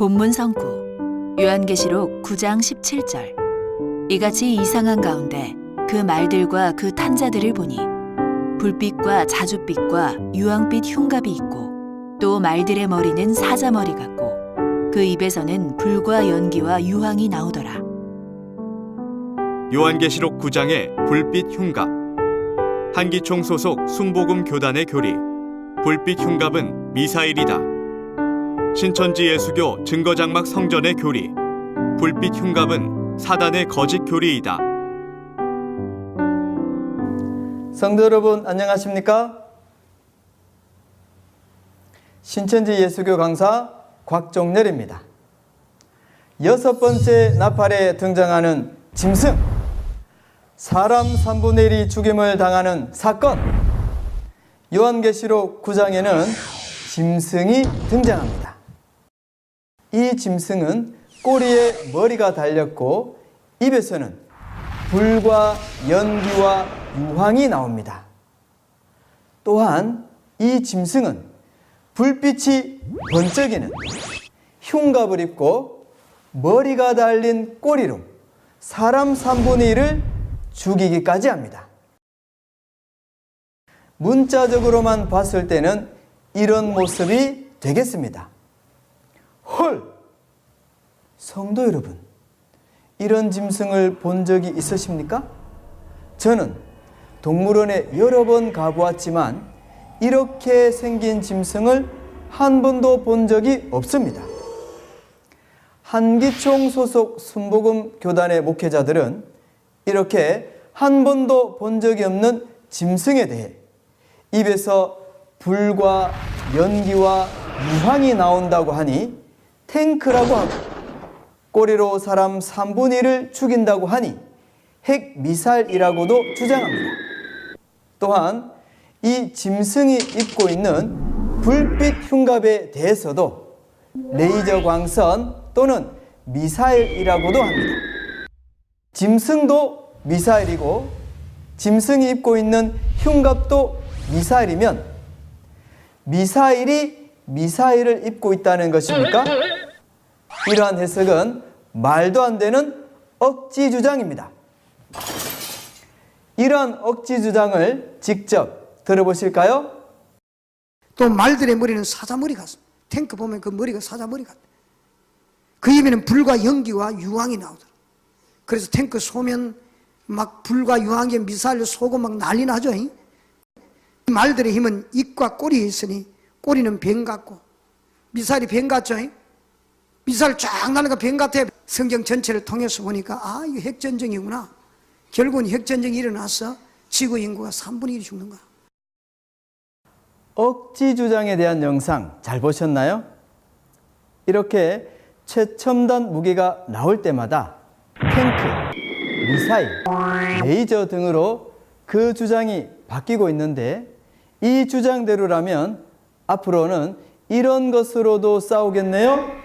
본문 성구 요한계시록 9장 17절. 이같이 이상한 가운데 그 말들과 그 탄자들을 보니 불빛과 자줏빛과 유황빛 흉갑이 있고 또 말들의 머리는 사자머리 같고 그 입에서는 불과 연기와 유황이 나오더라. 요한계시록 9장의 불빛 흉갑. 한기총 소속 순복음 교단의 교리. 불빛 흉갑은 미사일이다. 신천지 예수교 증거장막 성전의 교리. 불빛 흉갑은 사단의 거짓 교리이다. 성도 여러분 안녕하십니까? 신천지 예수교 강사 곽종렬입니다. 6번째 나팔에 등장하는 짐승, 사람 3분의 1이 죽임을 당하는 사건. 요한계시록 9장에는 짐승이 등장합니다. 이 짐승은 꼬리에 머리가 달렸고 입에서는 불과 연기와 유황이 나옵니다. 또한 이 짐승은 불빛이 번쩍이는 흉갑을 입고 머리가 달린 꼬리로 사람 3분의 1을 죽이기까지 합니다. 문자적으로만 봤을 때는 이런 모습이 되겠습니다. 헐! 성도 여러분, 이런 짐승을 본 적이 있으십니까? 저는 동물원에 여러 번 가보았지만 이렇게 생긴 짐승을 한 번도 본 적이 없습니다. 한기총 소속 순복음 교단의 목회자들은 이렇게 한 번도 본 적이 없는 짐승에 대해 입에서 불과 연기와 유황이 나온다고 하니 탱크라고 하고 꼬리로 사람 3분의 1을 죽인다고 하니 핵미사일이라고도 주장합니다. 또한 이 짐승이 입고 있는 불빛 흉갑에 대해서도 레이저 광선 또는 미사일이라고도 합니다. 짐승도 미사일이고 짐승이 입고 있는 흉갑도 미사일이면 미사일이 미사일을 입고 있다는 것입니까? 이러한 해석은 말도 안 되는 억지 주장입니다. 이러한 억지 주장을 직접 들어보실까요? 또 말들의 머리는 사자머리 같습니다. 탱크 보면 그 머리가 사자머리 같아요. 그 입에는 불과 연기와 유황이 나오더라. 그래서 탱크 쏘면 막 불과 유황에 미사일을 쏘고 막 난리 나죠. 말들의 힘은 입과 꼬리에 있으니 꼬리는 뱀 같고 미사일이 뱀 같죠. 미사일 쫙 나니까 뱀 같아요. 성경 전체를 통해서 보니까 아, 이거 핵전쟁이구나. 결국은 핵전쟁이 일어나서 지구 인구가 3분의 1이 죽는 거야. 억지 주장에 대한 영상 잘 보셨나요? 이렇게 최첨단 무기가 나올 때마다 탱크, 미사일, 레이저 등으로 그 주장이 바뀌고 있는데 이 주장대로라면 앞으로는 이런 것으로도 싸우겠네요?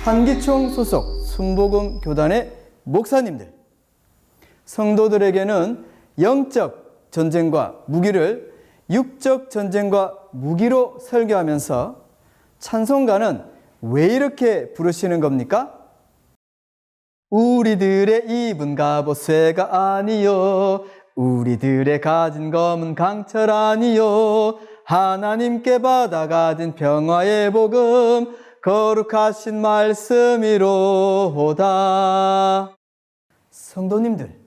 한기총 소속 순복음 교단의 목사님들, 성도들에게는 영적 전쟁과 무기를 육적 전쟁과 무기로 설교하면서 찬송가는 왜 이렇게 부르시는 겁니까? 우리들의 입은 갑옷쇠가 아니요 우리들의 가진 검은 강철 아니요 하나님께 받아가진 평화의 복음 거룩하신 말씀이로다. 성도님들,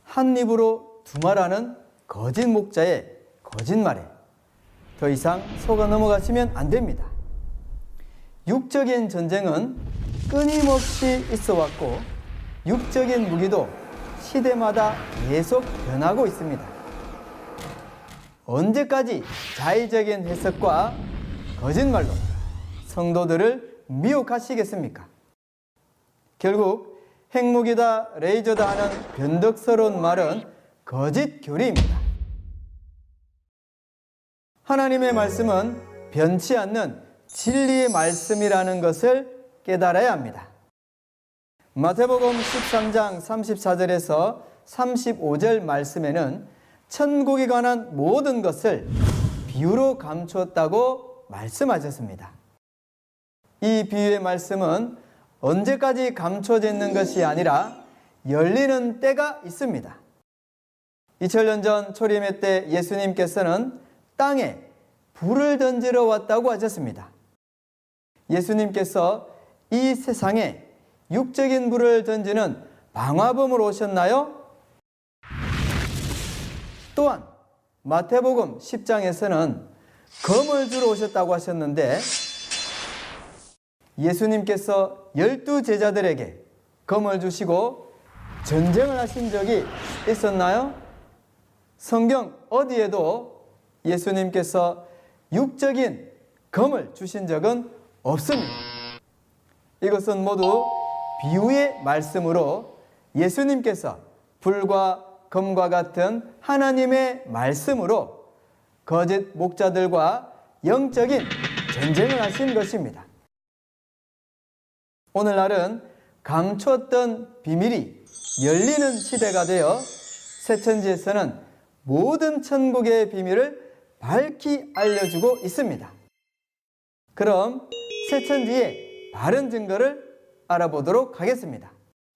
한 입으로 두말하는 거짓 목자의 거짓말에 더 이상 속아 넘어가시면 안 됩니다. 육적인 전쟁은 끊임없이 있어 왔고 육적인 무기도 시대마다 계속 변하고 있습니다. 언제까지 자의적인 해석과 거짓말로 성도들을 미혹하시겠습니까? 결국 핵무기다 레이저다 하는 변덕스러운 말은 거짓 교리입니다. 하나님의 말씀은 변치 않는 진리의 말씀이라는 것을 깨달아야 합니다. 마태복음 13장 34절에서 35절 말씀에는 천국에 관한 모든 것을 비유로 감추었다고 말씀하셨습니다. 이 비유의 말씀은 언제까지 감춰져 있는 것이 아니라 열리는 때가 있습니다. 2000년 전 초림의 때 예수님께서는 땅에 불을 던지러 왔다고 하셨습니다. 예수님께서 이 세상에 육적인 불을 던지는 방화범으로 오셨나요? 또한 마태복음 10장에서는 검을 주러 오셨다고 하셨는데 예수님께서 12제자들에게 검을 주시고 전쟁을 하신 적이 있었나요? 성경 어디에도 예수님께서 육적인 검을 주신 적은 없습니다. 이것은 모두 비유의 말씀으로 예수님께서 불과 검과 같은 하나님의 말씀으로 거짓 목자들과 영적인 전쟁을 하신 것입니다. 오늘날은 감추었던 비밀이 열리는 시대가 되어 새천지에서는 모든 천국의 비밀을 밝히 알려주고 있습니다. 그럼 새천지의 바른 증거를 알아보도록 하겠습니다.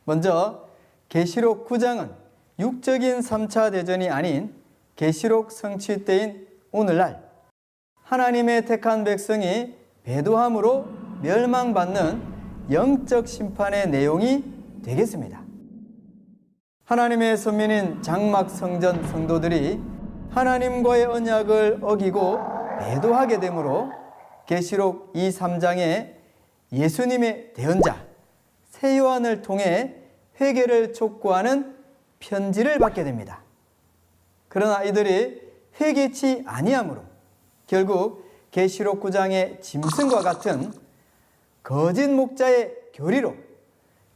먼저 계시록 9장은 육적인 3차 대전이 아닌 계시록 성취 때인 오늘날 하나님의 택한 백성이 배도함으로 멸망받는 영적 심판의 내용이 되겠습니다. 하나님의 선민인 장막 성전 성도들이 하나님과의 언약을 어기고 배도하게 되므로 계시록 2, 3장에 예수님의 대언자 새 요한을 통해 회개를 촉구하는 편지를 받게 됩니다. 그러나 이들이 회개치 아니하므로 결국 계시록 9장의 짐승과 같은 거짓 목자의 교리로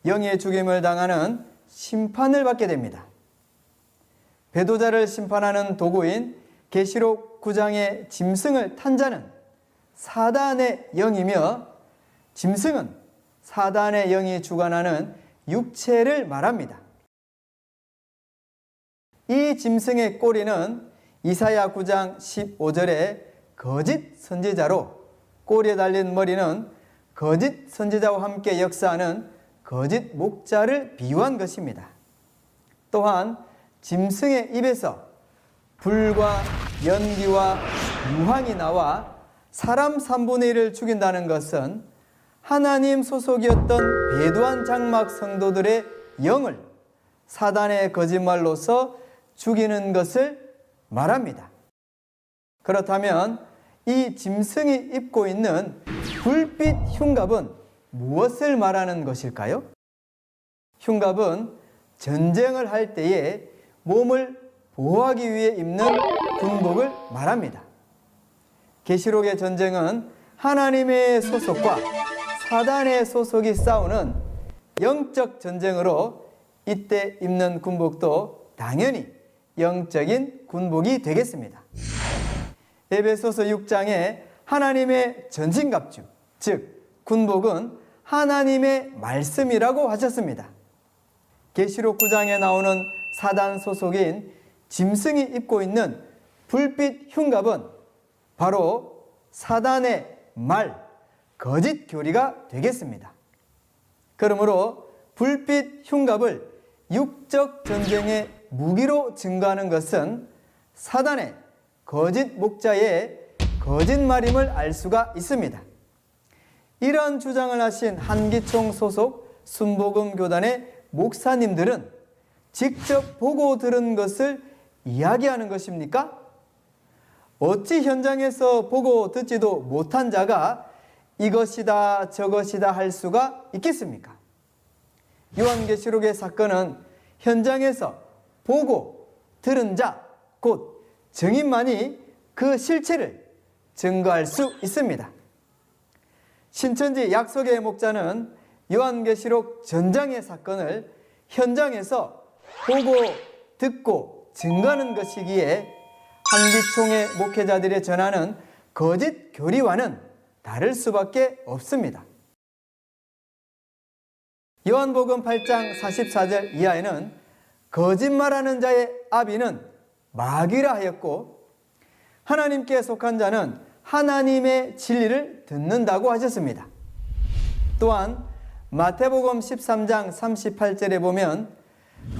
영의 죽임을 당하는 심판을 받게 됩니다. 배도자를 심판하는 도구인 계시록 9장의 짐승을 탄 자는 사단의 영이며 짐승은 사단의 영이 주관하는 육체를 말합니다. 이 짐승의 꼬리는 이사야 9장 15절에 거짓 선지자로 꼬리에 달린 머리는 거짓 선지자와 함께 역사하는 거짓 목자를 비유한 것입니다. 또한 짐승의 입에서 불과 연기와 유황이 나와 사람 3분의 1을 죽인다는 것은 하나님 소속이었던 배도한 장막 성도들의 영을 사단의 거짓말로서 죽이는 것을 말합니다. 그렇다면 이 짐승이 입고 있는 불빛 흉갑은 무엇을 말하는 것일까요? 흉갑은 전쟁을 할 때에 몸을 보호하기 위해 입는 군복을 말합니다. 계시록의 전쟁은 하나님의 소속과 사단의 소속이 싸우는 영적 전쟁으로 이때 입는 군복도 당연히 영적인 군복이 되겠습니다. 에베소서 6장에 하나님의 전신갑주, 즉 군복은 하나님의 말씀이라고 하셨습니다. 계시록 9장에 나오는 사단 소속인 짐승이 입고 있는 불빛 흉갑은 바로 사단의 말, 거짓 교리가 되겠습니다. 그러므로 불빛 흉갑을 육적 전쟁의 무기로 증거하는 것은 사단의 거짓 목자의 거짓말임을 알 수가 있습니다. 이러한 주장을 하신 한기총 소속 순복음 교단의 목사님들은 직접 보고 들은 것을 이야기하는 것입니까? 어찌 현장에서 보고 듣지도 못한 자가 이것이다 저것이다 할 수가 있겠습니까? 요한계시록의 사건은 현장에서 보고 들은 자, 곧 증인만이 그 실체를 증거할 수 있습니다. 신천지 약속의 목자는 요한계시록 전장의 사건을 현장에서 보고 듣고 증거하는 것이기에 한기총의 목회자들이 전하는 거짓 교리와는 다를 수밖에 없습니다. 요한복음 8장 44절 이하에는 거짓말하는 자의 아비는 마귀라 하였고 하나님께 속한 자는 하나님의 진리를 듣는다고 하셨습니다. 또한 마태복음 13장 38절에 보면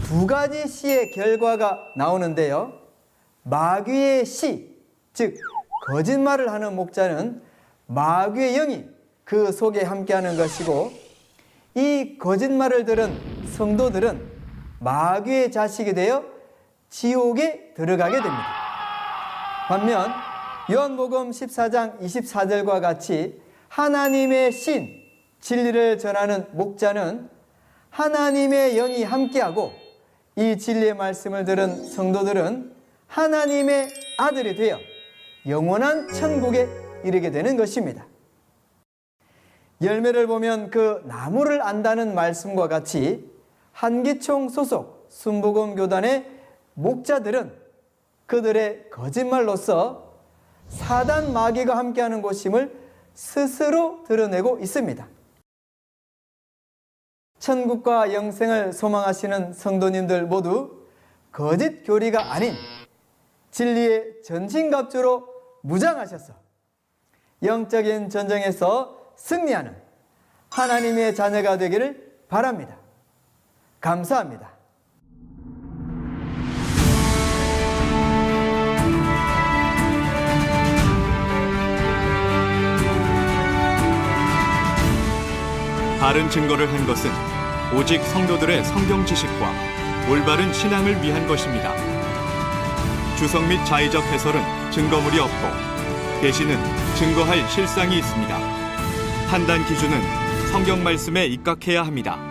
두 가지 시의 결과가 나오는데요. 마귀의 시, 즉 거짓말을 하는 목자는 마귀의 영이 그 속에 함께하는 것이고, 이 거짓말을 들은 성도들은 마귀의 자식이 되어 지옥에 들어가게 됩니다. 반면 요한복음 14장 24절과 같이 하나님의 신, 진리를 전하는 목자는 하나님의 영이 함께하고, 이 진리의 말씀을 들은 성도들은 하나님의 아들이 되어 영원한 천국에 이르게 되는 것입니다. 열매를 보면 그 나무를 안다는 말씀과 같이 한기총 소속 순복음 교단의 목자들은 그들의 거짓말로서 사단 마귀가 함께하는 곳임을 스스로 드러내고 있습니다. 천국과 영생을 소망하시는 성도님들 모두 거짓 교리가 아닌 진리의 전신갑주로 무장하셔서 영적인 전쟁에서 승리하는 하나님의 자녀가 되기를 바랍니다. 감사합니다. 바른 증거를 한 것은 오직 성도들의 성경 지식과 올바른 신앙을 위한 것입니다. 주석 및 자의적 해설은 증거물이 없고 계시는 증거할 실상이 있습니다. 판단 기준은 성경 말씀에 입각해야 합니다.